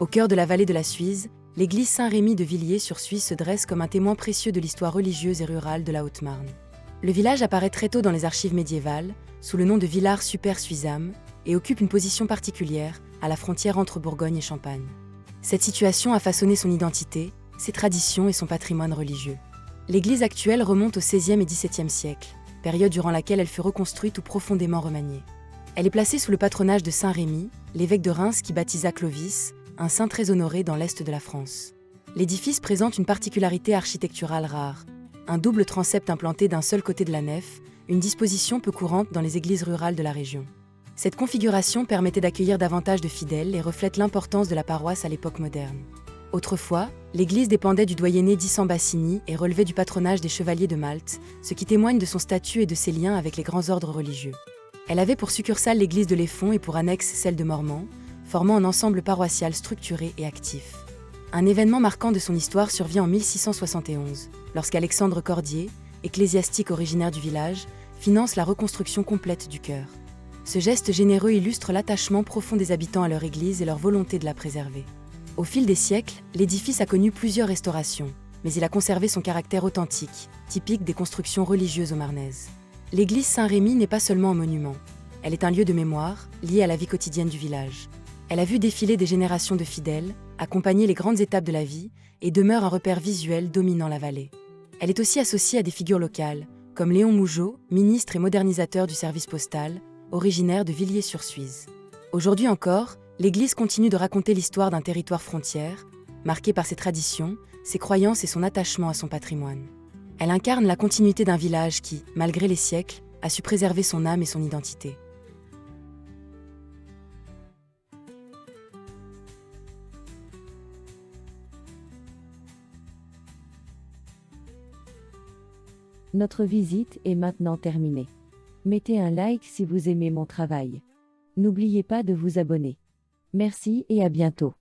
Au cœur de la vallée de la Suisse, l'église Saint-Rémy de Villiers-sur-Suisse se dresse comme un témoin précieux de l'histoire religieuse et rurale de la Haute-Marne. Le village apparaît très tôt dans les archives médiévales, sous le nom de Villars-super-Suissam, et occupe une position particulière, à la frontière entre Bourgogne et Champagne. Cette situation a façonné son identité, ses traditions et son patrimoine religieux. L'église actuelle remonte au XVIe et XVIIe siècle, période durant laquelle elle fut reconstruite ou profondément remaniée. Elle est placée sous le patronage de Saint Rémy, l'évêque de Reims qui baptisa Clovis, un saint très honoré dans l'est de la France. L'édifice présente une particularité architecturale rare, un double transept implanté d'un seul côté de la nef, une disposition peu courante dans les églises rurales de la région. Cette configuration permettait d'accueillir davantage de fidèles et reflète l'importance de la paroisse à l'époque moderne. Autrefois, l'église dépendait du doyenné d'Issan-Bassini et relevait du patronage des chevaliers de Malte, ce qui témoigne de son statut et de ses liens avec les grands ordres religieux. Elle avait pour succursale l'église de Léfont et pour annexe celle de Mormant, formant un ensemble paroissial structuré et actif. Un événement marquant de son histoire survient en 1671, lorsqu'Alexandre Cordier, ecclésiastique originaire du village, finance la reconstruction complète du chœur. Ce geste généreux illustre l'attachement profond des habitants à leur église et leur volonté de la préserver. Au fil des siècles, l'édifice a connu plusieurs restaurations, mais il a conservé son caractère authentique, typique des constructions religieuses marnaises. L'église Saint-Rémy n'est pas seulement un monument, elle est un lieu de mémoire, lié à la vie quotidienne du village. Elle a vu défiler des générations de fidèles, accompagner les grandes étapes de la vie, et demeure un repère visuel dominant la vallée. Elle est aussi associée à des figures locales, comme Léon Mougeot, ministre et modernisateur du service postal, originaire de Villiers-sur-Suisse. Aujourd'hui encore, l'église continue de raconter l'histoire d'un territoire frontière, marqué par ses traditions, ses croyances et son attachement à son patrimoine. Elle incarne la continuité d'un village qui, malgré les siècles, a su préserver son âme et son identité. Notre visite est maintenant terminée. Mettez un like si vous aimez mon travail. N'oubliez pas de vous abonner. Merci et à bientôt.